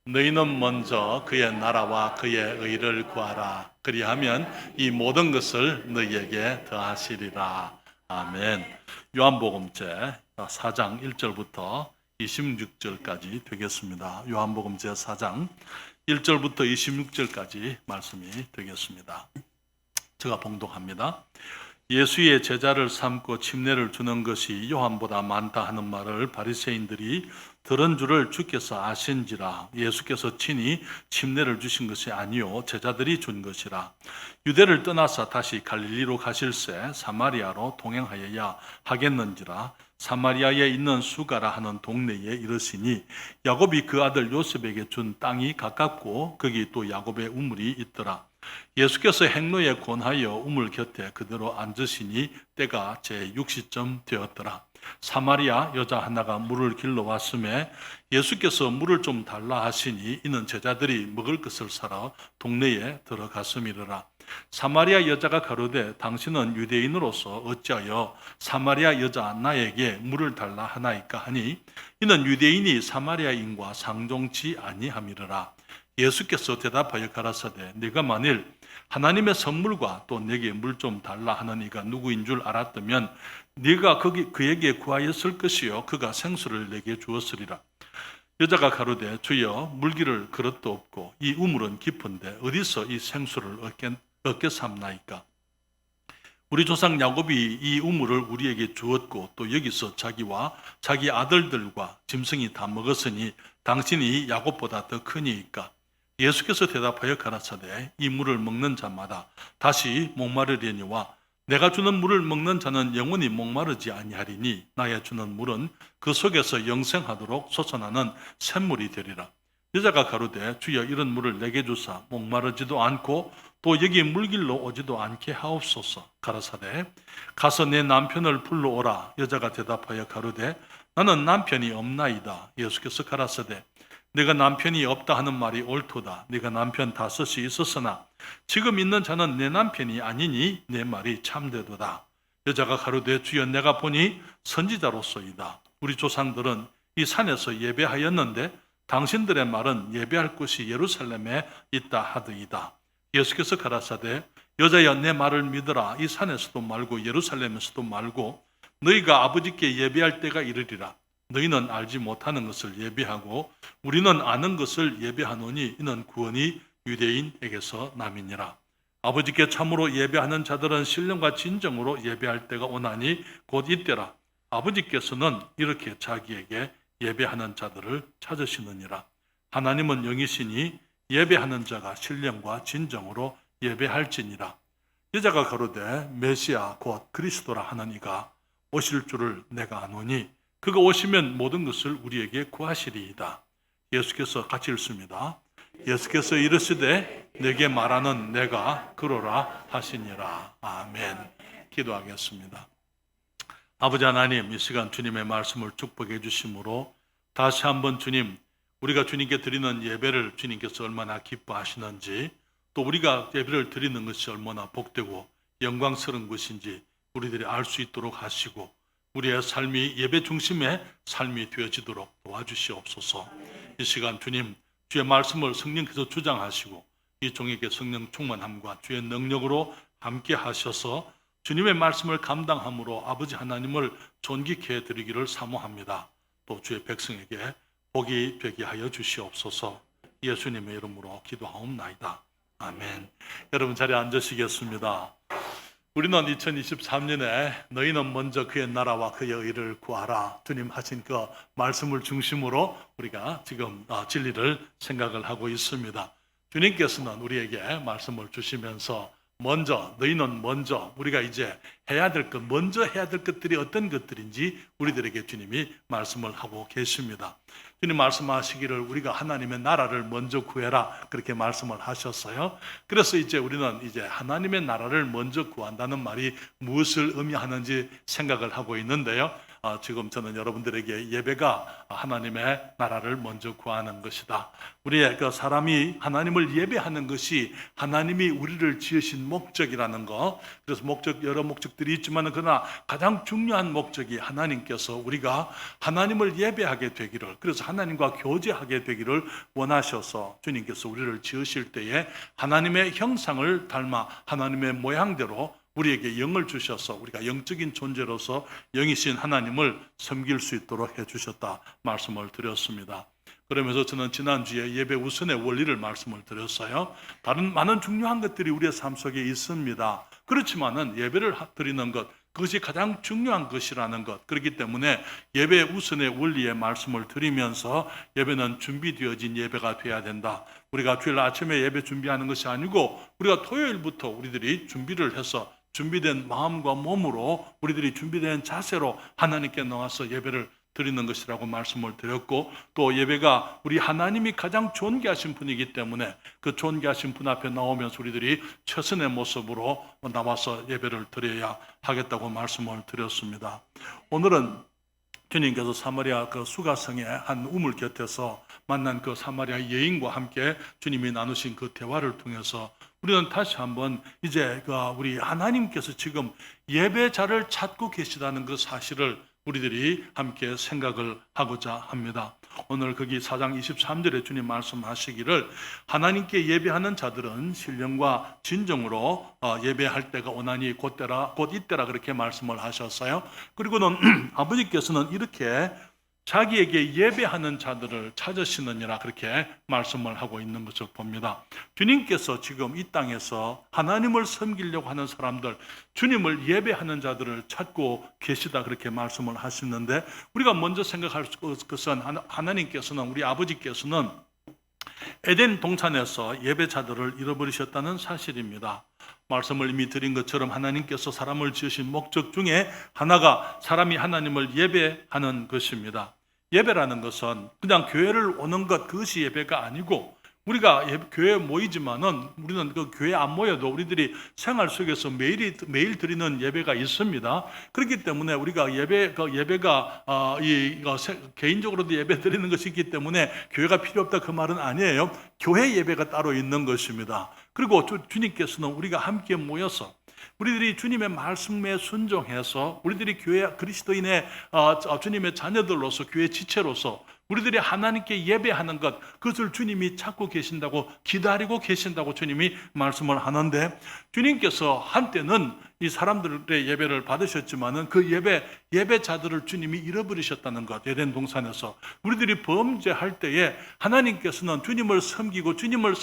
너희는 먼저 그의 나라와 그의 의를 구하라. 그리하면 이 모든 것을 너희에게 더하시리라. 아멘. 요한복음제 4장 1절부터 26절까지 되겠습니다. 요한복음 제 4장 1절부터 26절까지 말씀이 되겠습니다. 제가 봉독합니다. 예수의 제자를 삼고 침례를 주는 것이 요한보다 많다 하는 말을 바리새인들이 들은 줄을 주께서 아신지라. 예수께서 친히 침례를 주신 것이 아니요 제자들이 준 것이라. 유대를 떠나서 다시 갈릴리로 가실새 사마리아로 동행하여야 하겠는지라. 사마리아에 있는 수가라 하는 동네에 이르시니 야곱이 그 아들 요셉에게 준 땅이 가깝고 거기 또 야곱의 우물이 있더라. 예수께서 행로에 권하여 우물 곁에 그대로 앉으시니 때가 제6시쯤 되었더라. 사마리아 여자 하나가 물을 길러 왔음에 예수께서 물을 좀 달라 하시니 이는 제자들이 먹을 것을 사러 동네에 들어갔음이라. 사마리아 여자가 가로되 당신은 유대인으로서 어찌하여 사마리아 여자 나에게 물을 달라 하나이까 하니 이는 유대인이 사마리아인과 상종치 아니함이라. 예수께서 대답하여 가라사대 네가 만일 하나님의 선물과 또 내게 물 좀 달라 하는 이가 누구인 줄 알았다면 네가 그에게 구하였을 것이요 그가 생수를 내게 주었으리라. 여자가 가로되 주여 물기를 그릇도 없고 이 우물은 깊은데 어디서 이 생수를 얻겠삼나이까. 우리 조상 야곱이 이 우물을 우리에게 주었고 또 여기서 자기와 자기 아들들과 짐승이 다 먹었으니 당신이 야곱보다 더 크니이까. 예수께서 대답하여 가라사대 이 물을 먹는 자마다 다시 목마르려니와 내가 주는 물을 먹는 자는 영원히 목마르지 아니하리니 나의 주는 물은 그 속에서 영생하도록 솟아나는 샘물이 되리라. 여자가 가로되 주여 이런 물을 내게 주사 목마르지도 않고 또 여기 물길로 오지도 않게 하옵소서. 가라사대 가서 내 남편을 불러오라. 여자가 대답하여 가로되 나는 남편이 없나이다. 예수께서 가라사대 내가 남편이 없다 하는 말이 옳도다. 네가 남편 5이 있었으나 지금 있는 자는 내 남편이 아니니 내 말이 참되도다. 여자가 가로되 주여 내가 보니 선지자로소이다. 우리 조상들은 이 산에서 예배하였는데 당신들의 말은 예배할 곳이 예루살렘에 있다 하더이다. 예수께서 가라사대 여자여 내 말을 믿으라. 이 산에서도 말고 예루살렘에서도 말고 너희가 아버지께 예배할 때가 이르리라. 너희는 알지 못하는 것을 예배하고 우리는 아는 것을 예배하노니 이는 구원이 유대인에게서 남이니라. 아버지께 참으로 예배하는 자들은 신령과 진정으로 예배할 때가 오나니 곧 이때라. 아버지께서는 이렇게 자기에게 예배하는 자들을 찾으시느니라. 하나님은 영이시니 예배하는 자가 신령과 진정으로 예배할지니라. 여자가 가로되 메시아 곧 그리스도라 하는 이가 오실 줄을 내가 아노니 그가 오시면 모든 것을 우리에게 구하시리이다. 예수께서 같이 읽습니다. 예수께서 이르시되 내게 말하는 내가 그러라 하시니라. 아멘. 기도하겠습니다. 아버지 하나님, 이 시간 주님의 말씀을 축복해 주심으로 다시 한번 주님, 우리가 주님께 드리는 예배를 주님께서 얼마나 기뻐하시는지, 또 우리가 예배를 드리는 것이 얼마나 복되고 영광스러운 것인지 우리들이 알 수 있도록 하시고 우리의 삶이 예배 중심의 삶이 되어지도록 도와주시옵소서. 이 시간 주님, 주의 말씀을 성령께서 주장하시고 이 종에게 성령 충만함과 주의 능력으로 함께 하셔서 주님의 말씀을 감당함으로 아버지 하나님을 존귀케 드리기를 사모합니다. 또 주의 백성에게 복이 되게 하여 주시옵소서. 예수님의 이름으로 기도하옵나이다. 아멘. 여러분 자리에 앉으시겠습니다. 우리는 2023년에 너희는 먼저 그의 나라와 그의 의를 구하라. 주님 하신 그 말씀을 중심으로 우리가 지금 진리를 생각을 하고 있습니다. 주님께서는 우리에게 말씀을 주시면서 너희는 먼저 우리가 이제 먼저 해야 될 것들이 어떤 것들인지 우리들에게 주님이 말씀을 하고 계십니다. 주님 말씀하시기를 우리가 하나님의 나라를 먼저 구해라 그렇게 말씀을 하셨어요. 그래서 이제 우리는 하나님의 나라를 먼저 구한다는 말이 무엇을 의미하는지 생각을 하고 있는데요. 지금 저는 여러분들에게 예배가 하나님의 나라를 먼저 구하는 것이다. 우리의 그 사람이 하나님을 예배하는 것이 하나님이 우리를 지으신 목적이라는 거. 그래서 여러 목적들이 있지만 그러나 가장 중요한 목적이 하나님께서 우리가 하나님을 예배하게 되기를, 그래서 하나님과 교제하게 되기를 원하셔서 주님께서 우리를 지으실 때에 하나님의 형상을 닮아 하나님의 모양대로 우리에게 영을 주셔서 우리가 영적인 존재로서 영이신 하나님을 섬길 수 있도록 해주셨다 말씀을 드렸습니다. 그러면서 저는 지난주에 예배 우선의 원리를 말씀을 드렸어요. 다른 많은 중요한 것들이 우리의 삶 속에 있습니다. 그렇지만은 예배를 드리는 것, 그것이 가장 중요한 것이라는 것. 그렇기 때문에 예배 우선의 원리의 말씀을 드리면서 예배는 준비되어진 예배가 되어야 된다. 우리가 주일 아침에 예배 준비하는 것이 아니고 우리가 토요일부터 우리들이 준비를 해서 준비된 마음과 몸으로 우리들이 준비된 자세로 하나님께 나와서 예배를 드리는 것이라고 말씀을 드렸고, 또 예배가 우리 하나님이 가장 존귀하신 분이기 때문에 그 존귀하신 분 앞에 나오면서 우리들이 최선의 모습으로 나와서 예배를 드려야 하겠다고 말씀을 드렸습니다. 오늘은 주님께서 사마리아 그 수가성의 한 우물 곁에서 만난 그 사마리아 여인과 함께 주님이 나누신 그 대화를 통해서 우리는 다시 한번 이제 우리 하나님께서 지금 예배자를 찾고 계시다는 그 사실을 우리들이 함께 생각을 하고자 합니다. 오늘 거기 4장 23절에 주님 말씀하시기를 하나님께 예배하는 자들은 신령과 진정으로 예배할 때가 오나니 곧 이때라 그렇게 말씀을 하셨어요. 그리고는 아버지께서는 이렇게 자기에게 예배하는 자들을 찾으시느니라 그렇게 말씀을 하고 있는 것을 봅니다. 주님께서 지금 이 땅에서 하나님을 섬기려고 하는 사람들, 주님을 예배하는 자들을 찾고 계시다 그렇게 말씀을 하시는데, 우리가 먼저 생각할 것은 하나님께서는, 우리 아버지께서는 에덴 동산에서 예배자들을 잃어버리셨다는 사실입니다. 말씀을 이미 드린 것처럼 하나님께서 사람을 지으신 목적 중에 하나가 사람이 하나님을 예배하는 것입니다. 예배라는 것은 그냥 교회를 오는 것, 그것이 예배가 아니고, 우리가 교회에 모이지만은 우리는 그 교회 안 모여도 우리들이 생활 속에서 매일 드리는 예배가 있습니다. 그렇기 때문에 우리가 예배가 개인적으로도 예배 드리는 것이 있기 때문에 교회가 필요 없다 그 말은 아니에요. 교회 예배가 따로 있는 것입니다. 그리고 주님께서는 우리가 함께 모여서 우리들이 주님의 말씀에 순종해서 우리들이 교회 그리스도인의 주님의 자녀들로서 교회 지체로서 우리들이 하나님께 예배하는 것, 그것을 주님이 찾고 계신다고, 기다리고 계신다고 주님이 말씀을 하는데, 주님께서 한때는 이 사람들의 예배를 받으셨지만은 그 예배자들을 주님이 잃어버리셨다는 것. 에덴 동산에서 우리들이 범죄할 때에 하나님께서는 주님을 섬기고 주님을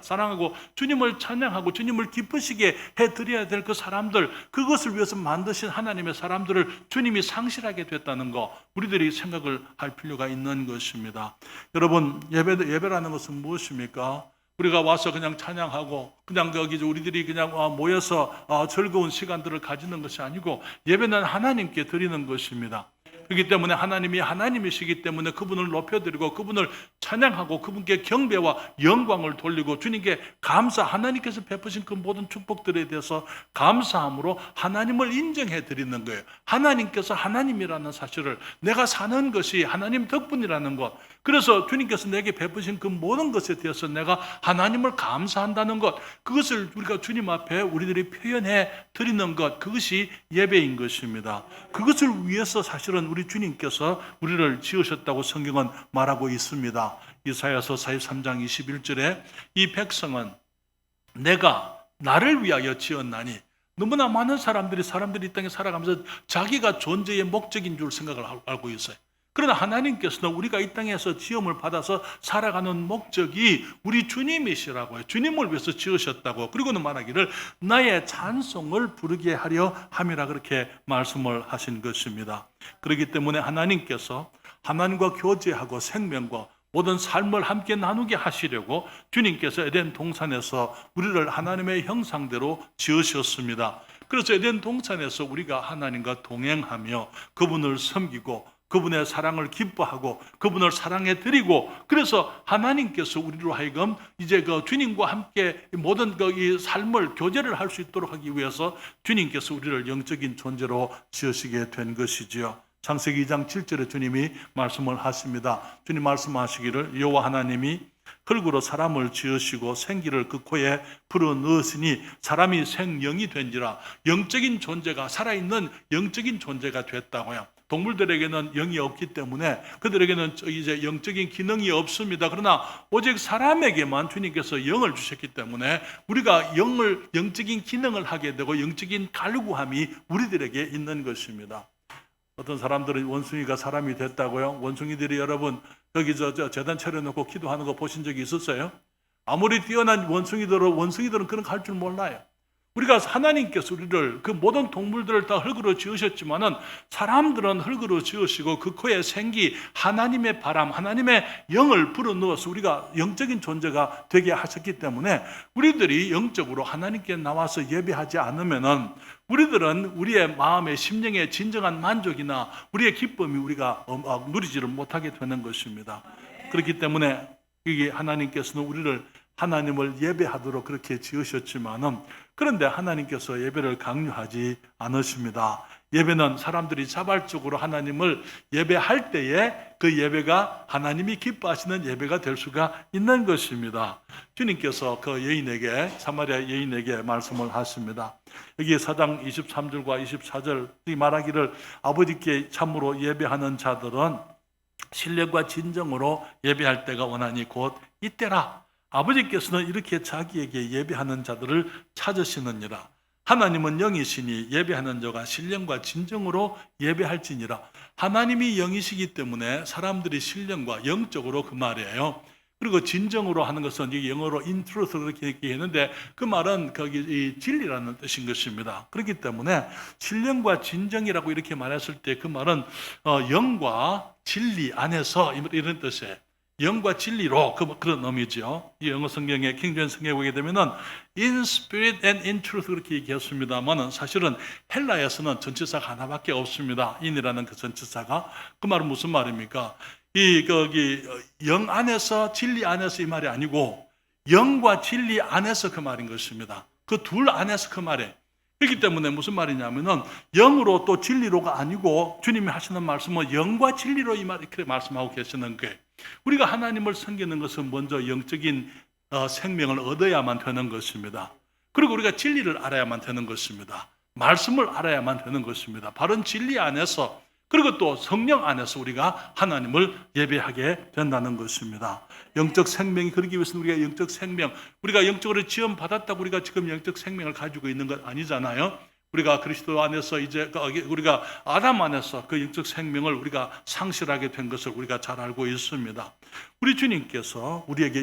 사랑하고 주님을 찬양하고 주님을 기쁘시게 해드려야 될 그 사람들, 그것을 위해서 만드신 하나님의 사람들을 주님이 상실하게 됐다는 것, 우리들이 생각을 할 필요가 있는 것입니다. 여러분, 예배라는 것은 무엇입니까? 우리가 와서 그냥 찬양하고 그냥 우리들이 그냥 모여서 즐거운 시간들을 가지는 것이 아니고, 예배는 하나님께 드리는 것입니다. 그렇기 때문에 하나님이 하나님이시기 때문에 그분을 높여드리고 그분을 찬양하고 그분께 경배와 영광을 돌리고 주님께 하나님께서 베푸신 그 모든 축복들에 대해서 감사함으로 하나님을 인정해 드리는 거예요. 하나님께서 하나님이라는 사실을, 내가 사는 것이 하나님 덕분이라는 것, 그래서 주님께서 내게 베푸신 그 모든 것에 대해서 내가 하나님을 감사한다는 것, 그것을 우리가 주님 앞에 우리들이 표현해 드리는 것, 그것이 예배인 것입니다. 그것을 위해서 사실은 우리 주님께서 우리를 지으셨다고 성경은 말하고 있습니다. 이사야서 43장 21절에 이 백성은 내가 나를 위하여 지었나니, 너무나 많은 사람들이 이 땅에 살아가면서 자기가 존재의 목적인 줄 생각을 알고 있어요. 그러나 하나님께서는 우리가 이 땅에서 지음을 받아서 살아가는 목적이 우리 주님이시라고요. 주님을 위해서 지으셨다고. 그리고는 말하기를 나의 찬송을 부르게 하려 함이라 그렇게 말씀을 하신 것입니다. 그렇기 때문에 하나님께서 하나님과 교제하고 생명과 모든 삶을 함께 나누게 하시려고 주님께서 에덴 동산에서 우리를 하나님의 형상대로 지으셨습니다. 그래서 에덴 동산에서 우리가 하나님과 동행하며 그분을 섬기고 그분의 사랑을 기뻐하고 그분을 사랑해 드리고, 그래서 하나님께서 우리로 하여금 이제 그 주님과 함께 모든 이 삶을 교제를 할 수 있도록 하기 위해서 주님께서 우리를 영적인 존재로 지으시게 된 것이지요. 창세기 2장 7절에 주님이 말씀을 하십니다. 주님 말씀하시기를 여호와 하나님이 흙으로 사람을 지으시고 생기를 그 코에 불어넣으시니 사람이 생령이 된지라. 영적인 존재가, 살아있는 영적인 존재가 됐다고요. 동물들에게는 영이 없기 때문에 그들에게는 이제 영적인 기능이 없습니다. 그러나 오직 사람에게만 주님께서 영을 주셨기 때문에 우리가 영적인 기능을 하게 되고 영적인 갈구함이 우리들에게 있는 것입니다. 어떤 사람들은 원숭이가 사람이 됐다고요? 원숭이들이 여러분 여기 재단 차려놓고 기도하는 거 보신 적이 있었어요? 아무리 뛰어난 원숭이들은 그런 거 할 줄 몰라요. 우리가 하나님께서 우리를 그 모든 동물들을 다 흙으로 지으셨지만은 사람들은 흙으로 지으시고 그 코에 생기 하나님의 바람, 하나님의 영을 불어넣어서 우리가 영적인 존재가 되게 하셨기 때문에 우리들이 영적으로 하나님께 나와서 예배하지 않으면은 우리들은 우리의 마음의 심령의 진정한 만족이나 우리의 기쁨이 우리가 누리지를 못하게 되는 것입니다. 그렇기 때문에 이게 하나님께서는 우리를 하나님을 예배하도록 그렇게 지으셨지만은, 그런데 하나님께서 예배를 강요하지 않으십니다. 예배는 사람들이 자발적으로 하나님을 예배할 때에 그 예배가 하나님이 기뻐하시는 예배가 될 수가 있는 것입니다. 주님께서 그 여인에게, 사마리아 여인에게 말씀을 하십니다. 여기 4장 23절과 24절 말하기를 아버지께 참으로 예배하는 자들은 신령과 진정으로 예배할 때가 원하니 곧 이때라. 아버지께서는 이렇게 자기에게 예배하는 자들을 찾으시느니라. 하나님은 영이시니 예배하는 자가 신령과 진정으로 예배할지니라. 하나님이 영이시기 때문에 사람들이 신령과 영적으로, 그 말이에요. 그리고 진정으로 하는 것은 영어로 in truth 그렇게 얘기했는데 그 말은 거기 이 진리라는 뜻인 것입니다. 그렇기 때문에 신령과 진정이라고 이렇게 말했을 때 그 말은 영과 진리 안에서 이런 뜻이에요. 영과 진리로, 그런 의미죠. 이 영어 성경에 킹제임스 성경에 보게 되면은 in spirit and in truth 그렇게 얘기했습니다만은 사실은 헬라에서는 전치사가 하나밖에 없습니다. in이라는 그 전치사가. 그 말은 무슨 말입니까? 거기 영 안에서 진리 안에서 이 말이 아니고 영과 진리 안에서 그 말인 것입니다. 그 둘 안에서 그 말이에요. 그렇기 때문에 무슨 말이냐면은 영으로 또 진리로가 아니고 주님이 하시는 말씀은 영과 진리로 이 말 이렇게 말씀하고 계시는 거예요. 우리가 하나님을 섬기는 것은 먼저 영적인 생명을 얻어야만 되는 것입니다. 그리고 우리가 진리를 알아야만 되는 것입니다. 말씀을 알아야만 되는 것입니다. 바른 진리 안에서, 그리고 또 성령 안에서 우리가 하나님을 예배하게 된다는 것입니다. 영적 생명이 그러기 위해서는 우리가 영적 생명, 우리가 영적으로 지원받았다고 우리가 지금 영적 생명을 가지고 있는 것 아니잖아요. 우리가 그리스도 안에서 이제 우리가 아담 안에서 그 영적 생명을 우리가 상실하게 된 것을 우리가 잘 알고 있습니다. 우리 주님께서 우리에게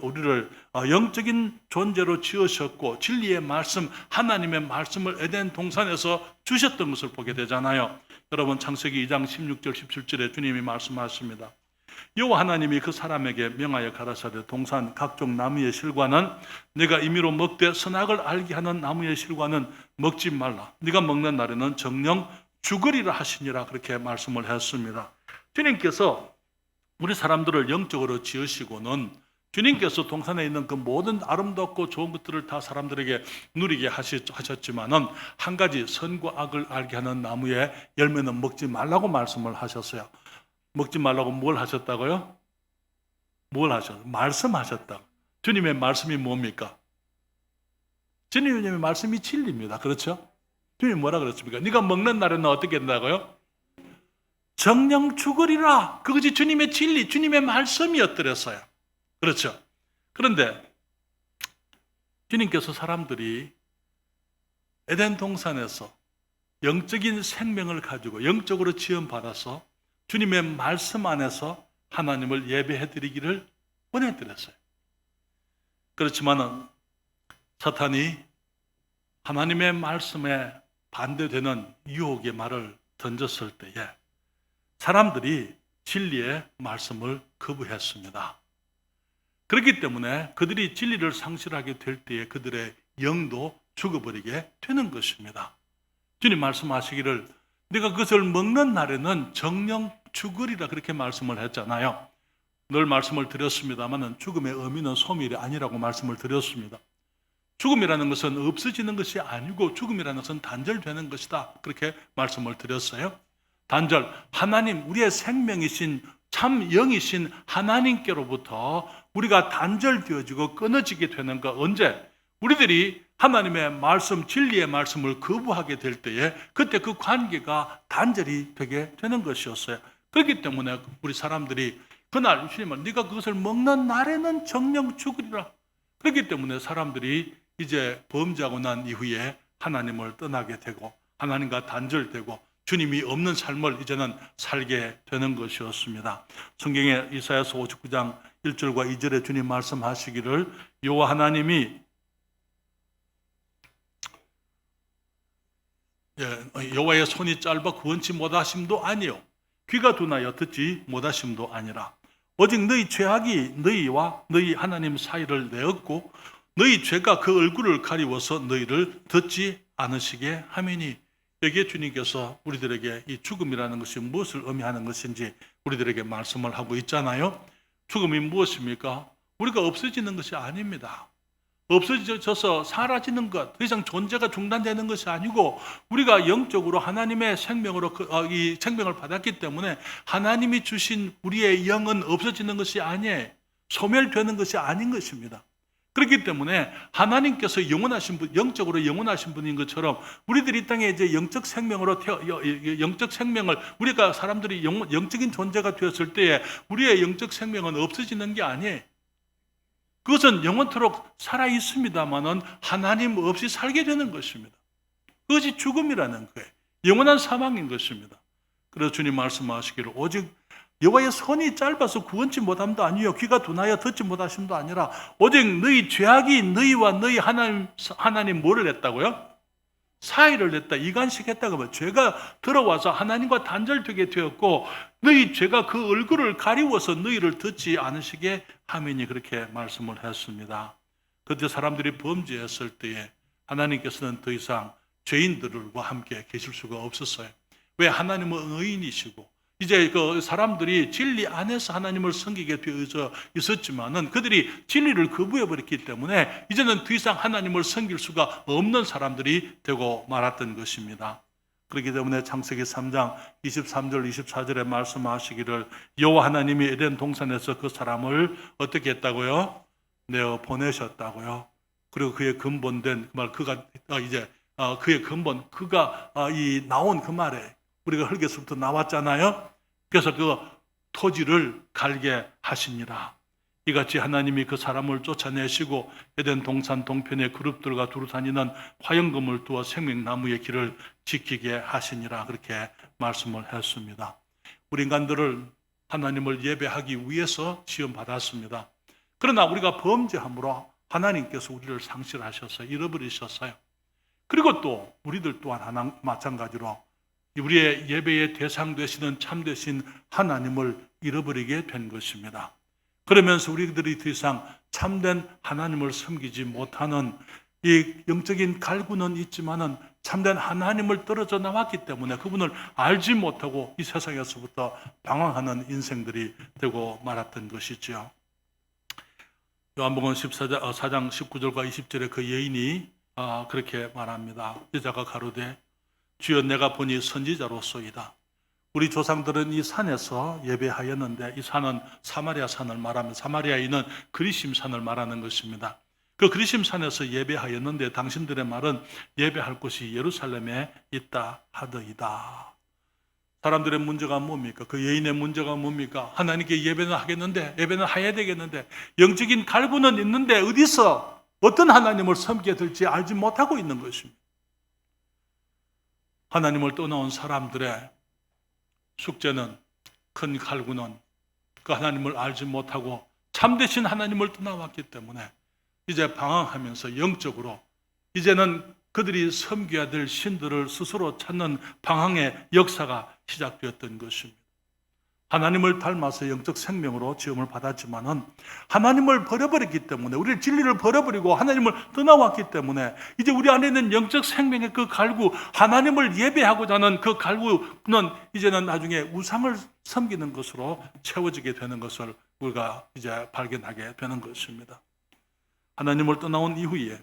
우리를 영적인 존재로 지으셨고 진리의 말씀, 하나님의 말씀을 에덴 동산에서 주셨던 것을 보게 되잖아요. 여러분 창세기 2장 16절 17절에 주님이 말씀하십니다. 여호와 하나님이 그 사람에게 명하여 가라사대 동산 각종 나무의 실과는 네가 임의로 먹되 선악을 알게 하는 나무의 실과는 먹지 말라. 네가 먹는 날에는 정령 죽으리라 하시니라. 그렇게 말씀을 했습니다. 주님께서 우리 사람들을 영적으로 지으시고는 주님께서 동산에 있는 그 모든 아름답고 좋은 것들을 다 사람들에게 누리게 하셨지만은 한 가지 선과 악을 알게 하는 나무의 열매는 먹지 말라고 말씀을 하셨어요. 먹지 말라고 뭘 하셨다고요? 뭘 하셨어요? 말씀하셨다. 주님의 말씀이 뭡니까? 주님의 말씀이 진리입니다. 그렇죠? 주님이 뭐라 그랬습니까? 네가 먹는 날에는 어떻게 된다고요? 정령 죽으리라. 그것이 주님의 진리, 주님의 말씀이었더랬어요. 그렇죠? 그런데 주님께서 사람들이 에덴 동산에서 영적인 생명을 가지고 영적으로 지원받아서 주님의 말씀 안에서 하나님을 예배해드리기를 원해드렸어요. 그렇지만은 사탄이 하나님의 말씀에 반대되는 유혹의 말을 던졌을 때에 사람들이 진리의 말씀을 거부했습니다. 그렇기 때문에 그들이 진리를 상실하게 될 때에 그들의 영도 죽어버리게 되는 것입니다. 주님 말씀하시기를 네가 그것을 먹는 날에는 정령 죽으리라 그렇게 말씀을 했잖아요. 늘 말씀을 드렸습니다만 죽음의 의미는 소멸이 아니라고 말씀을 드렸습니다. 죽음이라는 것은 없어지는 것이 아니고 죽음이라는 것은 단절되는 것이다 그렇게 말씀을 드렸어요. 단절, 하나님, 우리의 생명이신 참 영이신 하나님께로부터 우리가 단절되어지고 끊어지게 되는 것. 언제? 우리들이 하나님의 말씀, 진리의 말씀을 거부하게 될 때에 그때 그 관계가 단절이 되게 되는 것이었어요. 그렇기 때문에 우리 사람들이 그날 주님은 네가 그것을 먹는 날에는 정령 죽으리라. 그렇기 때문에 사람들이 이제 범죄하고 난 이후에 하나님을 떠나게 되고 하나님과 단절되고 주님이 없는 삶을 이제는 살게 되는 것이었습니다. 성경에 이사야서 59장 1절과 2절에 주님 말씀하시기를 여호와 하나님이 여호와의 손이 짧아 구원치 못하심도 아니요 귀가 둔하여 듣지 못하심도 아니라 오직 너희 죄악이 너희와 너희 하나님 사이를 내었고 너희 죄가 그 얼굴을 가리워서 너희를 듣지 않으시게 하미니. 여기에 주님께서 우리들에게 이 죽음이라는 것이 무엇을 의미하는 것인지 우리들에게 말씀을 하고 있잖아요. 죽음이 무엇입니까? 우리가 없어지는 것이 아닙니다. 없어져서 사라지는 것, 더 이상 존재가 중단되는 것이 아니고 우리가 영적으로 하나님의 생명으로 이 생명을 받았기 때문에 하나님이 주신 우리의 영은 없어지는 것이 아니에요. 소멸되는 것이 아닌 것입니다. 그렇기 때문에 하나님께서 영원하신 분, 영적으로 영원하신 분인 것처럼 우리들이 이 땅에 이제 영적 생명으로 영적 생명을 우리가 사람들이 영적인 존재가 되었을 때에 우리의 영적 생명은 없어지는 게 아니에요. 그것은 영원토록 살아 있습니다만은 하나님 없이 살게 되는 것입니다. 그것이 죽음이라는 거예요. 영원한 사망인 것입니다. 그래서 주님 말씀하시기를 오직 여호와의 손이 짧아서 구원치 못함도 아니요 귀가 둔하여 듣지 못하심도 아니라 오직 너희 죄악이 너희와 너희 하나님 뭐를 했다고요? 사이를 냈다. 이간식했다고 하면 죄가 들어와서 하나님과 단절되게 되었고 너희 죄가 그 얼굴을 가리워서 너희를 듣지 않으시게 하미니 그렇게 말씀을 했습니다. 그때 사람들이 범죄했을 때에 하나님께서는 더 이상 죄인들과 함께 계실 수가 없었어요. 왜? 하나님은 의인이시고 이제 그 사람들이 진리 안에서 하나님을 섬기게 되어져 있었지만은 그들이 진리를 거부해버렸기 때문에 이제는 더 이상 하나님을 섬길 수가 없는 사람들이 되고 말았던 것입니다. 그렇기 때문에 창세기 3장 23절 24절에 말씀하시기를 여호와 하나님이 에덴 동산에서 그 사람을 어떻게 했다고요? 내어 보내셨다고요. 그리고 그의 근본된 그 말, 그가 이제 그의 근본, 그가 이 나온 그 말에 우리가 흙에서부터 나왔잖아요. 그래서 그 토지를 갈게 하시니라. 이같이 하나님이 그 사람을 쫓아내시고 에덴 동산 동편에 그룹들과 두루 다니는 화영금을 두어 생명나무의 길을 지키게 하시니라. 그렇게 말씀을 했습니다. 우리 인간들을 하나님을 예배하기 위해서 지음받았습니다. 그러나 우리가 범죄함으로 하나님께서 우리를 상실하셔서 잃어버리셨어요. 그리고 또 우리들 또한 마찬가지로 우리의 예배의 대상 되시는 참 되신 하나님을 잃어버리게 된 것입니다. 그러면서 우리들이 더 이상 참된 하나님을 섬기지 못하는 이 영적인 갈구는 있지만은 참된 하나님을 떨어져 나왔기 때문에 그분을 알지 못하고 이 세상에서부터 방황하는 인생들이 되고 말았던 것이죠. 요한복음 4장 19절과 20절에 그 여인이 그렇게 말합니다. 여자가 가로되 주여 내가 보니 선지자로소이다. 우리 조상들은 이 산에서 예배하였는데 이 산은 사마리아 산을 말하면 사마리아인은 그리심 산을 말하는 것입니다. 그 그리심 산에서 예배하였는데 당신들의 말은 예배할 곳이 예루살렘에 있다 하더이다. 사람들의 문제가 뭡니까? 그 여인의 문제가 뭡니까? 하나님께 예배는 하겠는데 예배는 해야 되겠는데 영적인 갈구는 있는데 어디서 어떤 하나님을 섬기게 될지 알지 못하고 있는 것입니다. 하나님을 떠나온 사람들의 숙제는 큰 갈구는 그 하나님을 알지 못하고 참되신 하나님을 떠나왔기 때문에 이제 방황하면서 영적으로 이제는 그들이 섬겨야 될 신들을 스스로 찾는 방황의 역사가 시작되었던 것입니다. 하나님을 닮아서 영적 생명으로 지음을 받았지만은 하나님을 버려버렸기 때문에, 우리 진리를 버려버리고 하나님을 떠나왔기 때문에 이제 우리 안에 있는 영적 생명의 그 갈구, 하나님을 예배하고자 하는 그 갈구는 이제는 나중에 우상을 섬기는 것으로 채워지게 되는 것을 우리가 이제 발견하게 되는 것입니다. 하나님을 떠나온 이후에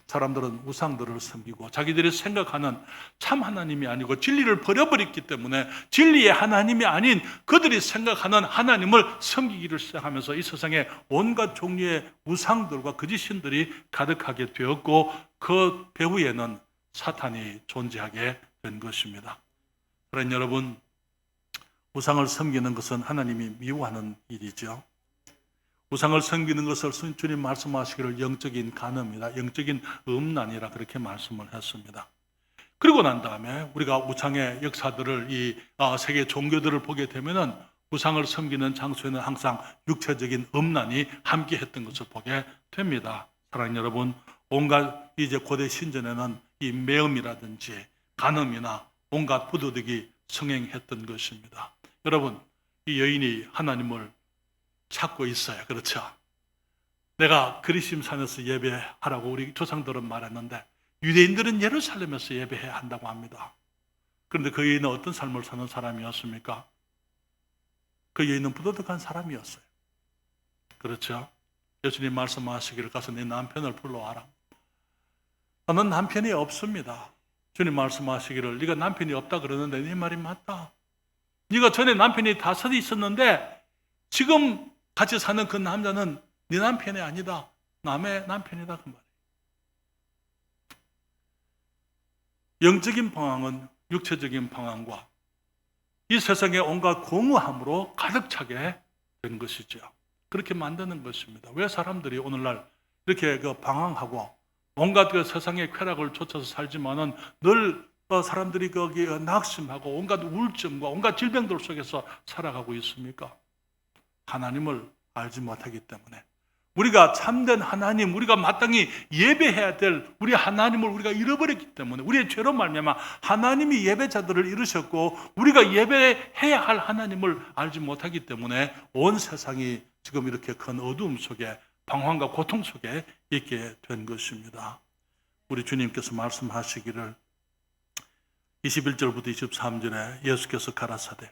사람들은 우상들을 섬기고 자기들이 생각하는 참 하나님이 아니고 진리를 버려버렸기 때문에 진리의 하나님이 아닌 그들이 생각하는 하나님을 섬기기를 시작하면서 이 세상에 온갖 종류의 우상들과 거짓 신들이 가득하게 되었고, 그 배후에는 사탄이 존재하게 된 것입니다. 그러나 여러분, 우상을 섬기는 것은 하나님이 미워하는 일이죠. 우상을 섬기는 것을 주님 말씀하시기를 영적인 간음이다, 영적인 음란이라 그렇게 말씀을 했습니다. 그리고 난 다음에 우리가 우상의 역사들을, 이 세계 종교들을 보게 되면은 우상을 섬기는 장소에는 항상 육체적인 음란이 함께 했던 것을 보게 됩니다. 사랑하는 여러분, 온갖 이제 고대 신전에는 이 매음이라든지 간음이나 온갖 부도덕이 성행했던 것입니다. 여러분, 이 여인이 하나님을 찾고 있어요. 그렇죠? 내가 그리심산에서 예배하라고 우리 조상들은 말했는데 유대인들은 예루살렘에서 예배해야 한다고 합니다. 그런데 그 여인은 어떤 삶을 사는 사람이었습니까? 그 여인은 부도덕한 사람이었어요. 그렇죠? 예수님 말씀하시기를 가서 네 남편을 불러와라. 나는 남편이 없습니다. 주님 말씀하시기를 네가 남편이 없다 그러는데 네 말이 맞다. 네가 전에 남편이 다섯 있었는데 지금 같이 사는 그 남자는 네 남편이 아니다, 남의 남편이다, 그 말이에요. 영적인 방황은 육체적인 방황과 이 세상의 온갖 공허함으로 가득 차게 된 것이죠. 그렇게 만드는 것입니다. 왜 사람들이 오늘날 이렇게 방황하고 온갖 그 세상의 쾌락을 쫓아서 살지만은 늘 사람들이 거기에 낙심하고 온갖 우울증과 온갖 질병들 속에서 살아가고 있습니까? 하나님을 알지 못하기 때문에, 우리가 참된 하나님, 우리가 마땅히 예배해야 될 우리 하나님을 우리가 잃어버렸기 때문에, 우리의 죄로 말미암아 하나님이 예배자들을 이루셨고 우리가 예배해야 할 하나님을 알지 못하기 때문에 온 세상이 지금 이렇게 큰 어두움 속에, 방황과 고통 속에 있게 된 것입니다. 우리 주님께서 말씀하시기를 21절부터 23절에 예수께서 가라사대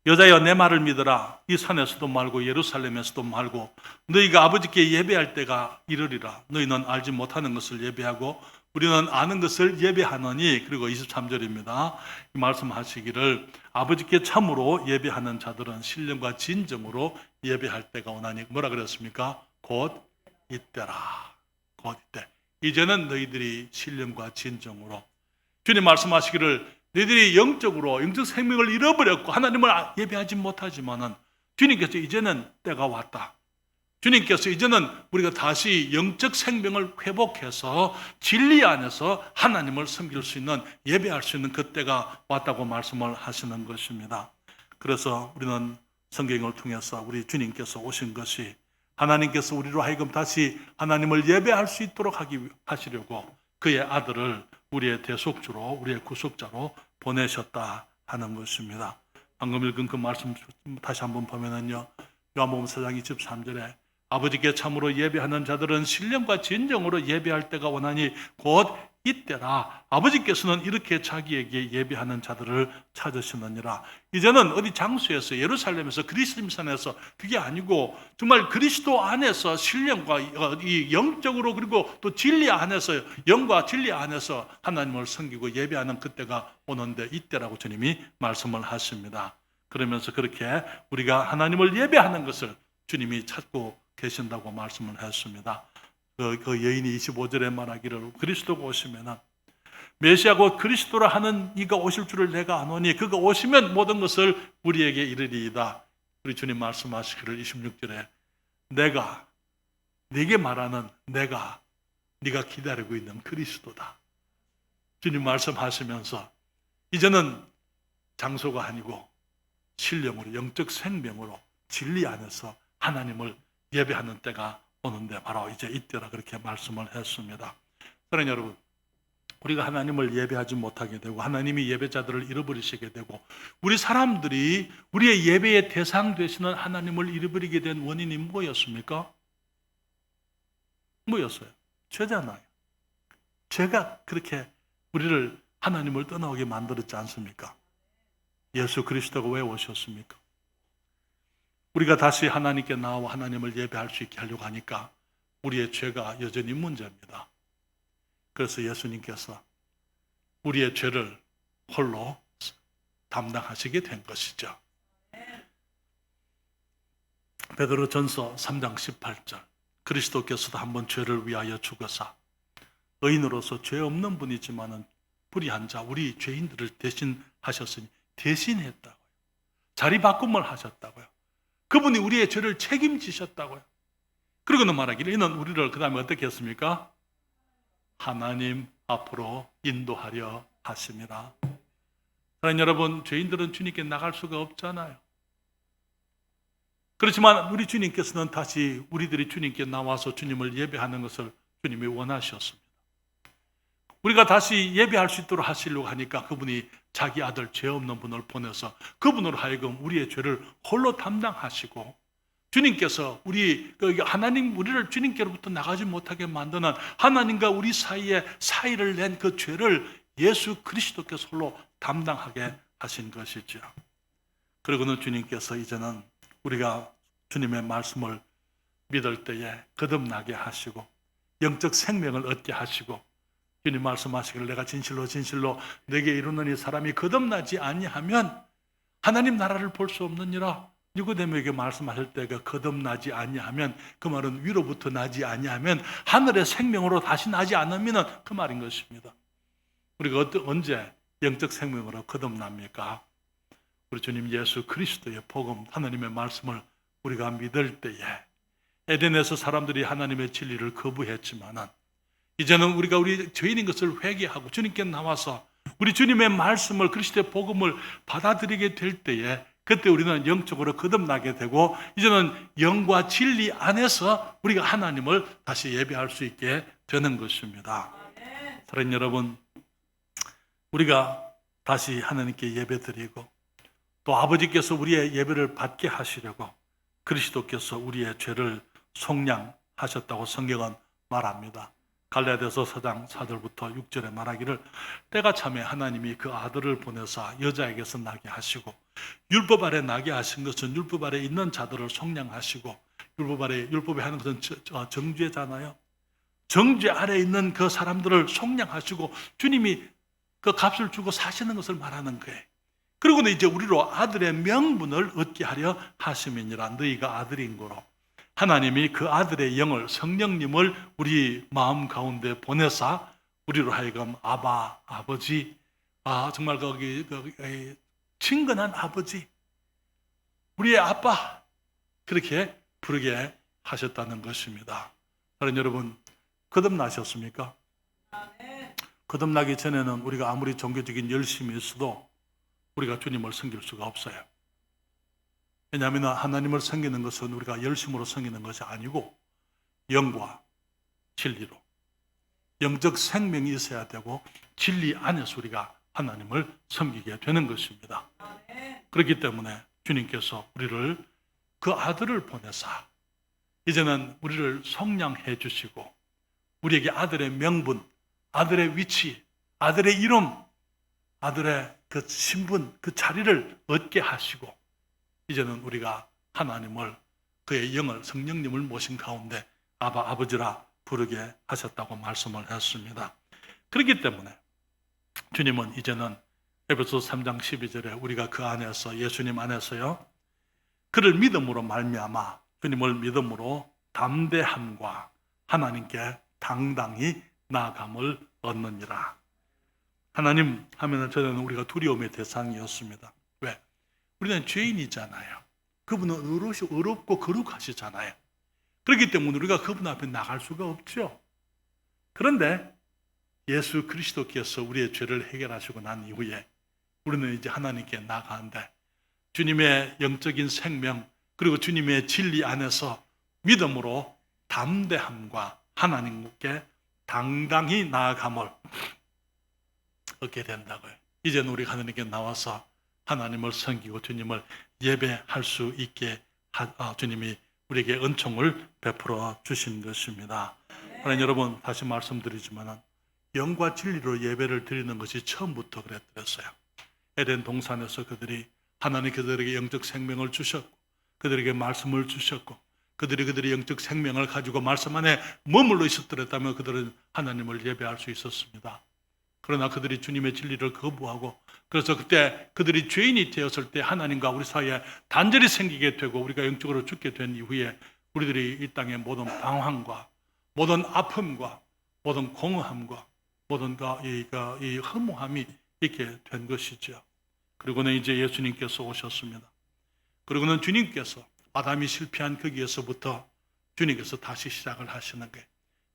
여자여 내 말을 믿어라. 이 산에서도 말고 예루살렘에서도 말고 너희가 아버지께 예배할 때가 이르리라. 너희는 알지 못하는 것을 예배하고 우리는 아는 것을 예배하느니. 그리고 23절입니다. 말씀하시기를 아버지께 참으로 예배하는 자들은 신령과 진정으로 예배할 때가 오나니. 뭐라 그랬습니까? 곧 이때라. 곧 이때. 이제는 너희들이 신령과 진정으로. 주님 말씀하시기를 너희들이 영적으로 영적 생명을 잃어버렸고 하나님을 예배하지 못하지만은 주님께서 이제는 때가 왔다. 주님께서 이제는 우리가 다시 영적 생명을 회복해서 진리 안에서 하나님을 섬길 수 있는, 예배할 수 있는 그 때가 왔다고 말씀을 하시는 것입니다. 그래서 우리는 성경을 통해서 우리 주님께서 오신 것이 하나님께서 우리로 하여금 다시 하나님을 예배할 수 있도록 하시려고 그의 아들을 우리의 대속주로, 우리의 구속자로 보내셨다 하는 것입니다. 방금 읽은 그 말씀 다시 한번 보면은요, 요한복음 4장 23절에 아버지께 참으로 예배하는 자들은 신령과 진정으로 예배할 때가 오나니 곧 이때라. 아버지께서는 이렇게 자기에게 예배하는 자들을 찾으시느니라. 이제는 어디 장소에서, 예루살렘에서, 그리스도산에서 그게 아니고 정말 그리스도 안에서 신령과 이 영적으로, 그리고 또 진리 안에서, 영과 진리 안에서 하나님을 섬기고 예배하는 그때가 오는데 이때라고 주님이 말씀을 하십니다. 그러면서 그렇게 우리가 하나님을 예배하는 것을 주님이 찾고 계신다고 말씀을 했습니다. 그 여인이 25절에 말하기를 그리스도가 오시면 메시아고 그리스도라 하는 이가 오실 줄을 내가 아노니 그가 오시면 모든 것을 우리에게 이르리이다. 우리 주님 말씀하시기를 26절에 내가, 네게 말하는 내가 네가 기다리고 있는 그리스도다. 주님 말씀하시면서 이제는 장소가 아니고 신령으로, 영적 생명으로 진리 안에서 하나님을 예배하는 때가 오는데 바로 이제 이때라 그렇게 말씀을 했습니다. 사랑하는 여러분, 우리가 하나님을 예배하지 못하게 되고 하나님이 예배자들을 잃어버리시게 되고 우리 사람들이 우리의 예배의 대상 되시는 하나님을 잃어버리게 된 원인이 뭐였습니까? 뭐였어요? 죄잖아요. 죄가 그렇게 우리를 하나님을 떠나오게 만들었지 않습니까? 예수 그리스도가 왜 오셨습니까? 우리가 다시 하나님께 나와 하나님을 예배할 수 있게 하려고 하니까 우리의 죄가 여전히 문제입니다. 그래서 예수님께서 우리의 죄를 홀로 담당하시게 된 것이죠. 베드로전서 3장 18절 그리스도께서도 한번 죄를 위하여 죽으사 의인으로서 죄 없는 분이지만은 불의한 자 우리 죄인들을 대신하셨으니 대신했다고요. 자리 바꿈을 하셨다고요. 그분이 우리의 죄를 책임지셨다고요. 그러고는 말하기를 이는 우리를 그 다음에 어떻게 했습니까? 하나님 앞으로 인도하려 하심이라. 사랑하는 여러분, 죄인들은 주님께 나갈 수가 없잖아요. 그렇지만 우리 주님께서는 다시 우리들이 주님께 나와서 주님을 예배하는 것을 주님이 원하셨습니다. 우리가 다시 예배할 수 있도록 하시려고 하니까 그분이 자기 아들 죄 없는 분을 보내서 그분으로 하여금 우리의 죄를 홀로 담당하시고 주님께서 하나님 우리를 주님께로부터 나가지 못하게 만드는 하나님과 우리 사이에 사이를 낸 그 죄를 예수 그리스도께서 홀로 담당하게 하신 것이죠. 그리고는 주님께서 이제는 우리가 주님의 말씀을 믿을 때에 거듭나게 하시고 영적 생명을 얻게 하시고 주님 말씀하시기를 내가 진실로 진실로 내게 이르노니 사람이 거듭나지 아니하면 하나님 나라를 볼 수 없느니라. 니고데모에게 말씀하실 때 그 거듭나지 아니하면 그 말은 위로부터 나지 아니하면 하늘의 생명으로 다시 나지 않으면 그 말인 것입니다. 우리가 언제 영적 생명으로 거듭납니까? 우리 주님 예수 그리스도의 복음 하나님의 말씀을 우리가 믿을 때에 에덴에서 사람들이 하나님의 진리를 거부했지만은 이제는 우리가 우리 죄인인 것을 회개하고 주님께 나와서 우리 주님의 말씀을 그리스도의 복음을 받아들이게 될 때에 그때 우리는 영적으로 거듭나게 되고 이제는 영과 진리 안에서 우리가 하나님을 다시 예배할 수 있게 되는 것입니다. 사랑하는 여러분, 우리가 다시 하나님께 예배드리고 또 아버지께서 우리의 예배를 받게 하시려고 그리스도께서 우리의 죄를 속량하셨다고 성경은 말합니다. 갈라디아서 4장 4절부터 6절에 말하기를 때가 참에 하나님이 그 아들을 보내사 여자에게서 나게 하시고 율법 아래 나게 하신 것은 율법 아래 있는 자들을 속량하시고 율법에 하는 것은 정죄잖아요. 정죄 아래 있는 그 사람들을 속량하시고 주님이 그 값을 주고 사시는 것을 말하는 거예요. 그리고는 이제 우리로 아들의 명분을 얻게 하려 하심이니라. 너희가 아들인 거로 하나님이 그 아들의 영을 성령님을 우리 마음 가운데 보내사 우리로 하여금 아바 아버지 정말 거기 친근한 아버지 우리의 아빠 그렇게 부르게 하셨다는 것입니다. 사랑하는 여러분, 거듭나셨습니까? 거듭나기 전에는 우리가 아무리 종교적인 열심이 있어도 우리가 주님을 섬길 수가 없어요. 왜냐하면 하나님을 섬기는 것은 우리가 열심으로 섬기는 것이 아니고 영과 진리로 영적 생명이 있어야 되고 진리 안에서 우리가 하나님을 섬기게 되는 것입니다. 그렇기 때문에 주님께서 우리를 그 아들을 보내사 이제는 우리를 속량해 주시고 우리에게 아들의 명분, 아들의 위치, 아들의 이름, 아들의 그 신분, 그 자리를 얻게 하시고 이제는 우리가 하나님을 그의 영을 성령님을 모신 가운데 아바 아버지라 부르게 하셨다고 말씀을 했습니다. 그렇기 때문에 주님은 이제는 에베소서 3장 12절에 우리가 그 안에서 예수님 안에서요 그를 믿음으로 말미암아 주님을 믿음으로 담대함과 하나님께 당당히 나아감을 얻느니라. 하나님 하면은 저는 우리가 두려움의 대상이었습니다. 왜? 우리는 죄인이잖아요. 그분은 어렵고 거룩하시잖아요. 그렇기 때문에 우리가 그분 앞에 나갈 수가 없죠. 그런데 예수 그리스도께서 우리의 죄를 해결하시고 난 이후에 우리는 이제 하나님께 나가는데 주님의 영적인 생명 그리고 주님의 진리 안에서 믿음으로 담대함과 하나님께 당당히 나아감을 얻게 된다고요. 이제는 우리가 하나님께 나와서 하나님을 섬기고 주님을 예배할 수 있게 주님이 우리에게 은총을 베풀어 주신 것입니다. 하나님 여러분, 다시 말씀드리지만 영과 진리로 예배를 드리는 것이 처음부터 그랬어요. 에덴 동산에서 그들이 하나님 그들에게 영적 생명을 주셨고 그들에게 말씀을 주셨고 그들이 영적 생명을 가지고 말씀 안에 머물러 있었더랬다면 그들은 하나님을 예배할 수 있었습니다. 그러나 그들이 주님의 진리를 거부하고 그래서 그때 그들이 죄인이 되었을 때 하나님과 우리 사이에 단절이 생기게 되고 우리가 영적으로 죽게 된 이후에 우리들이 이 땅의 모든 방황과 모든 아픔과 모든 공허함과 모든 이 허무함이 있게 된 것이죠. 그리고는 이제 예수님께서 오셨습니다. 그리고는 주님께서 아담이 실패한 거기에서부터 주님께서 다시 시작을 하시는 거예요.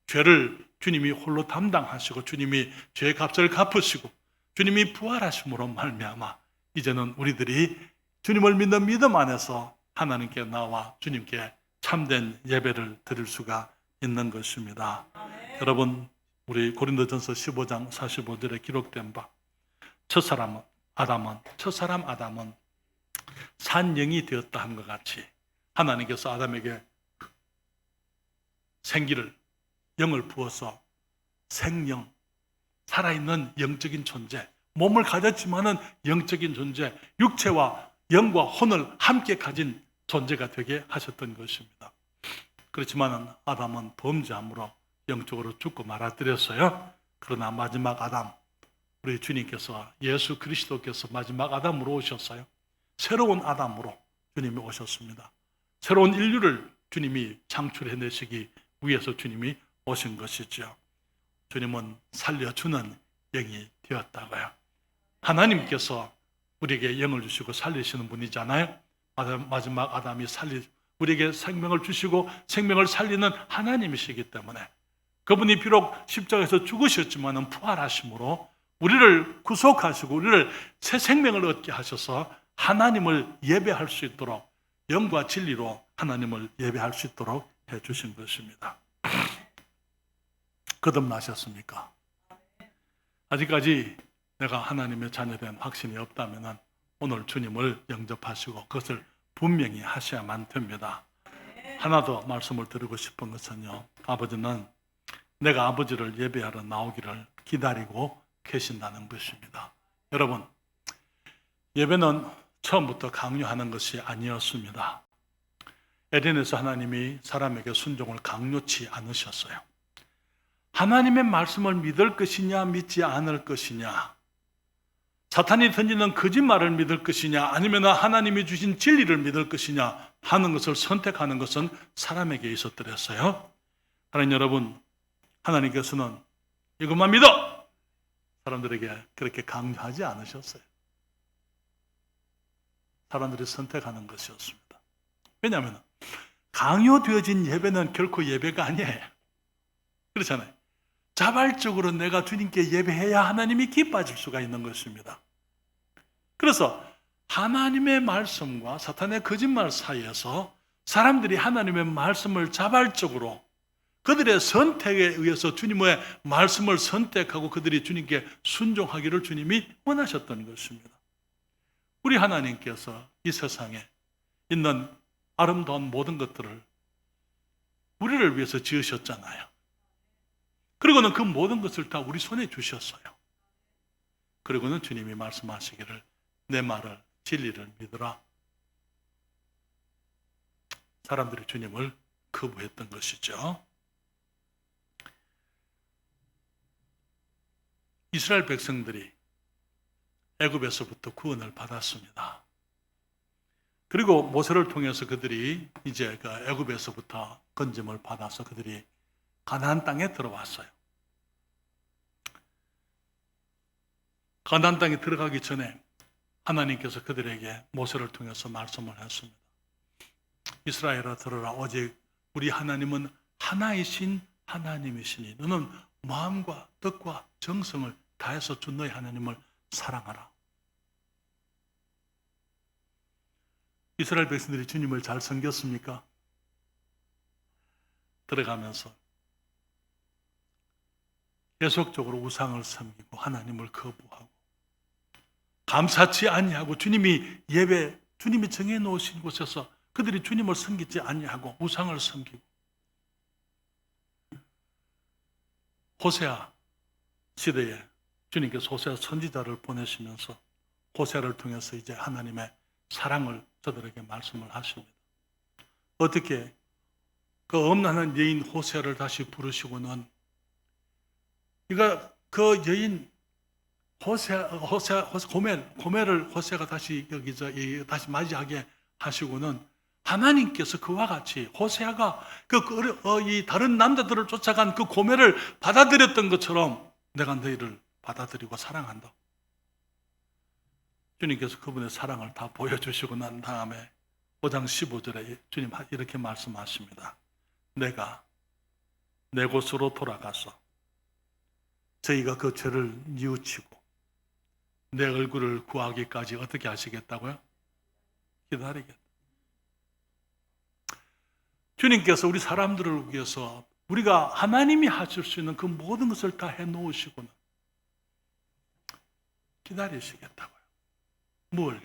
죄를 주님이 홀로 담당하시고 주님이 죄의 값을 갚으시고 주님이 부활하심으로 말미암아 이제는 우리들이 주님을 믿는 믿음 안에서 하나님께 나와 주님께 참된 예배를 드릴 수가 있는 것입니다. 여러분, 우리 고린도전서 15장 45절에 기록된 바 첫사람 아담은 산 영이 되었다 한 것 같이 하나님께서 아담에게 생기를 영을 부어서 생명, 살아있는 영적인 존재, 몸을 가졌지만은 영적인 존재, 육체와 영과 혼을 함께 가진 존재가 되게 하셨던 것입니다. 그렇지만은 아담은 범죄함으로 영적으로 죽고 말아들였어요. 그러나 마지막 아담, 우리 주님께서 예수 그리스도께서 마지막 아담으로 오셨어요. 새로운 아담으로 주님이 오셨습니다. 새로운 인류를 주님이 창출해내시기 위해서 주님이 오신 것이죠. 주님은 살려주는 영이 되었다고요. 하나님께서 우리에게 영을 주시고 살리시는 분이잖아요. 마지막 아담이 우리에게 생명을 주시고 생명을 살리는 하나님이시기 때문에 그분이 비록 십자가에서 죽으셨지만 부활하심으로 우리를 구속하시고 우리를 새 생명을 얻게 하셔서 하나님을 예배할 수 있도록 영과 진리로 하나님을 예배할 수 있도록 해주신 것입니다. 거듭나셨습니까? 아직까지 내가 하나님의 자녀된 확신이 없다면 오늘 주님을 영접하시고 그것을 분명히 하셔야만 됩니다. 하나 더 말씀을 드리고 싶은 것은요, 아버지는 내가 아버지를 예배하러 나오기를 기다리고 계신다는 것입니다. 여러분, 예배는 처음부터 강요하는 것이 아니었습니다. 에덴에서 하나님이 사람에게 순종을 강요치 않으셨어요. 하나님의 말씀을 믿을 것이냐 믿지 않을 것이냐, 사탄이 던지는 거짓말을 믿을 것이냐 아니면 하나님이 주신 진리를 믿을 것이냐 하는 것을 선택하는 것은 사람에게 있었더랬어요. 하나님 여러분, 하나님께서는 이것만 믿어! 사람들에게 그렇게 강요하지 않으셨어요. 사람들이 선택하는 것이었습니다. 왜냐하면 강요되어진 예배는 결코 예배가 아니에요. 그렇잖아요. 자발적으로 내가 주님께 예배해야 하나님이 기뻐하실 수가 있는 것입니다. 그래서 하나님의 말씀과 사탄의 거짓말 사이에서 사람들이 하나님의 말씀을 자발적으로 그들의 선택에 의해서 주님의 말씀을 선택하고 그들이 주님께 순종하기를 주님이 원하셨던 것입니다. 우리 하나님께서 이 세상에 있는 아름다운 모든 것들을 우리를 위해서 지으셨잖아요. 그리고는 그 모든 것을 다 우리 손에 주셨어요. 그리고는 주님이 말씀하시기를 내 말을 진리를 믿으라. 사람들이 주님을 거부했던 것이죠. 이스라엘 백성들이 애굽에서부터 구원을 받았습니다. 그리고 모세를 통해서 그들이 이제 그 애굽에서부터 건짐을 받아서 그들이 가나안 땅에 들어왔어요. 가나안 땅에 들어가기 전에 하나님께서 그들에게 모세를 통해서 말씀을 했습니다. 이스라엘아 들으라. 오직 우리 하나님은 하나이신 하나님이시니 너는 마음과 뜻과 정성을 다해서 주 너희 하나님을 사랑하라. 이스라엘 백성들이 주님을 잘 섬겼습니까? 들어가면서 계속적으로 우상을 섬기고 하나님을 거부하고 감사치 아니하고 주님이 정해 놓으신 곳에서 그들이 주님을 섬기지 아니하고 우상을 섬기고 호세아 시대에 주님께서 호세아 선지자를 보내시면서 호세아를 통해서 이제 하나님의 사랑을 저들에게 말씀을 하십니다. 어떻게 그 엄난한 여인 호세아를 다시 부르시고는 그 여인 고멜을 호세아가 다시 다시 맞이하게 하시고는 하나님께서 그와 같이 호세아가 이 다른 남자들을 쫓아간 그 고멜을 받아들였던 것처럼 내가 너희를 받아들이고 사랑한다. 주님께서 그분의 사랑을 다 보여주시고 난 다음에 5장 15절에 주님 이렇게 말씀하십니다. 내가 내 곳으로 돌아가서 저희가 그 죄를 뉘우치고 내 얼굴을 구하기까지 어떻게 하시겠다고요? 기다리겠다. 주님께서 우리 사람들을 위해서 우리가 하나님이 하실 수 있는 그 모든 것을 다 해놓으시고는 기다리시겠다고요. 뭘요?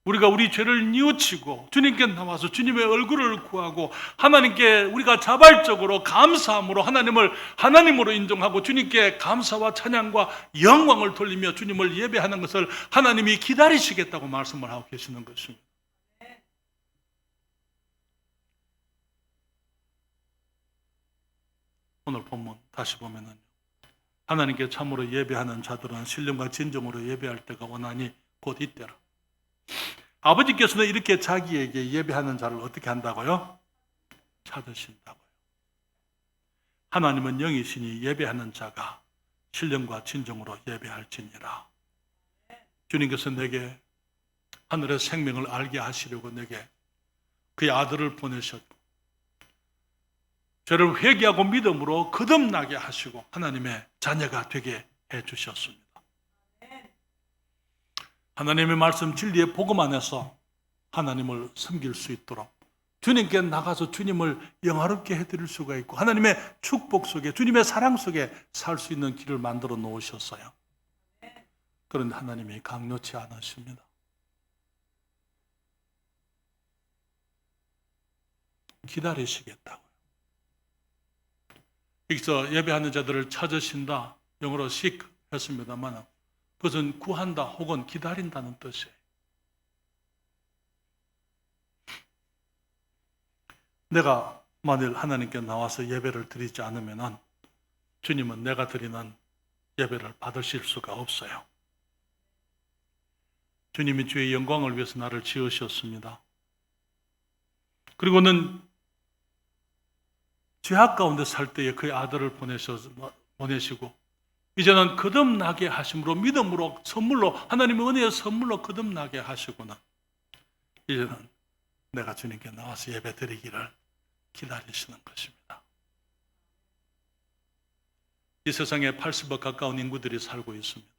우리가 우리 죄를 뉘우치고 주님께 나와서 주님의 얼굴을 구하고 하나님께 우리가 자발적으로 감사함으로 하나님으로 인정하고 주님께 감사와 찬양과 영광을 돌리며 주님을 예배하는 것을 하나님이 기다리시겠다고 말씀을 하고 계시는 것입니다. 오늘 본문 다시 보면은 하나님께 참으로 예배하는 자들은 신령과 진정으로 예배할 때가 원하니 곧 이때라. 아버지께서는 이렇게 자기에게 예배하는 자를 어떻게 한다고요? 찾으신다고요. 하나님은 영이시니 예배하는 자가 신령과 진정으로 예배할지니라. 주님께서 내게 하늘의 생명을 알게 하시려고 내게 그의 아들을 보내셨고 죄를 회개하고 믿음으로 거듭나게 하시고 하나님의 자녀가 되게 해주셨습니다. 하나님의 말씀 진리의 복음 안에서 하나님을 섬길 수 있도록 주님께 나가서 주님을 영화롭게 해드릴 수가 있고 하나님의 축복 속에 주님의 사랑 속에 살 수 있는 길을 만들어 놓으셨어요. 그런데 하나님이 강요치 않으십니다. 기다리시겠다고요. 여기서 예배하는 자들을 찾으신다, 영어로 seek 했습니다만 그것은 구한다 혹은 기다린다는 뜻이에요. 내가 만일 하나님께 나와서 예배를 드리지 않으면 주님은 내가 드리는 예배를 받으실 수가 없어요. 주님이 주의 영광을 위해서 나를 지으셨습니다. 그리고는 죄악 가운데 살 때에 그의 아들을 보내시고 이제는 거듭나게 하심으로 믿음으로 선물로 하나님의 은혜의 선물로 거듭나게 하시구나. 이제는 내가 주님께 나와서 예배 드리기를 기다리시는 것입니다. 이 세상에 80억 가까운 인구들이 살고 있습니다.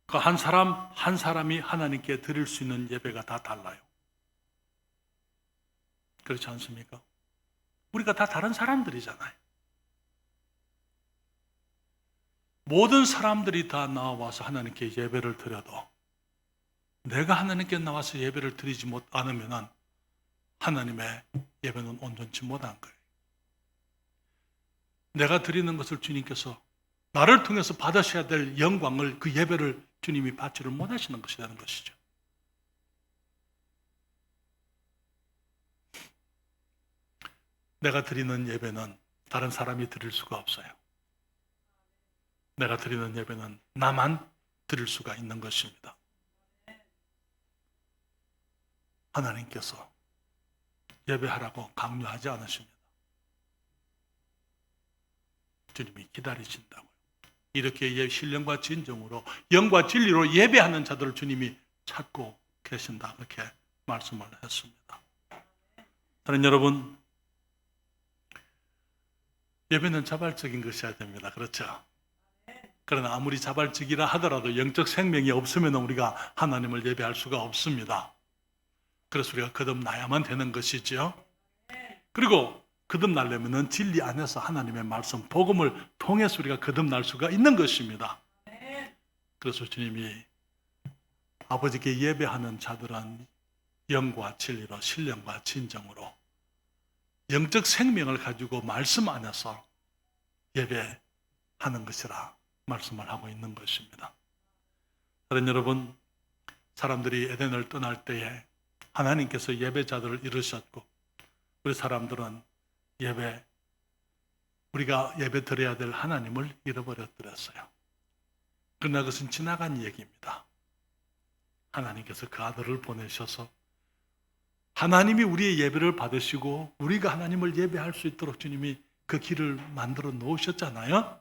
그 한 사람이 하나님께 드릴 수 있는 예배가 다 달라요. 그렇지 않습니까? 우리가 다 다른 사람들이잖아요. 모든 사람들이 다 나와서 하나님께 예배를 드려도 내가 하나님께 나와서 예배를 드리지 않으면 하나님의 예배는 온전치 못한 거예요. 내가 드리는 것을 주님께서 나를 통해서 받으셔야 될 영광을 그 예배를 주님이 받지를 못하시는 것이라는 것이죠. 내가 드리는 예배는 다른 사람이 드릴 수가 없어요. 내가 드리는 예배는 나만 드릴 수가 있는 것입니다. 하나님께서 예배하라고 강요하지 않으십니다. 주님이 기다리신다고요. 이렇게 신령과 진정으로 영과 진리로 예배하는 자들을 주님이 찾고 계신다. 그렇게 말씀을 했습니다. 다른 여러분, 예배는 자발적인 것이어야 됩니다. 그렇죠? 그러나 아무리 자발적이라 하더라도 영적 생명이 없으면 우리가 하나님을 예배할 수가 없습니다. 그래서 우리가 거듭나야만 되는 것이죠. 그리고 거듭나려면 진리 안에서 하나님의 말씀, 복음을 통해서 우리가 거듭날 수가 있는 것입니다. 그래서 주님이 아버지께 예배하는 자들은 영과 진리로 신령과 진정으로 영적 생명을 가지고 말씀 안에서 예배하는 것이라 말씀을 하고 있는 것입니다. 그런 여러분, 사람들이 에덴을 떠날 때에 하나님께서 예배자들을 이루셨고 우리 사람들은 우리가 예배 드려야 될 하나님을 잃어버렸더랬어요. 그러나 그것은 지나간 얘기입니다. 하나님께서 그 아들을 보내셔서 하나님이 우리의 예배를 받으시고 우리가 하나님을 예배할 수 있도록 주님이 그 길을 만들어 놓으셨잖아요.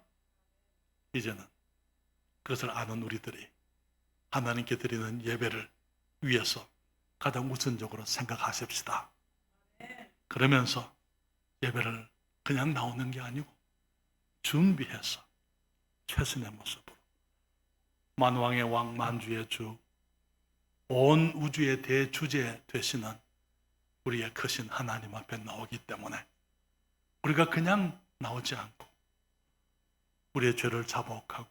이제는 그것을 아는 우리들이 하나님께 드리는 예배를 위해서 가장 우선적으로 생각하십시다. 그러면서 예배를 그냥 나오는 게 아니고 준비해서 최선의 모습으로 만왕의 왕, 만주의 주, 온 우주의 대주제 되시는 우리의 크신 하나님 앞에 나오기 때문에 우리가 그냥 나오지 않고 우리의 죄를 자복하고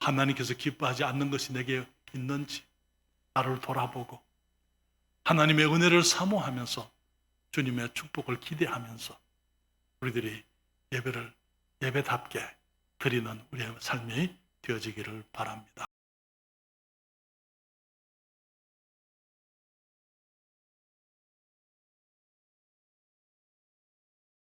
하나님께서 기뻐하지 않는 것이 내게 있는지 나를 돌아보고 하나님의 은혜를 사모하면서 주님의 축복을 기대하면서 우리들이 예배를 예배답게 드리는 우리의 삶이 되어지기를 바랍니다.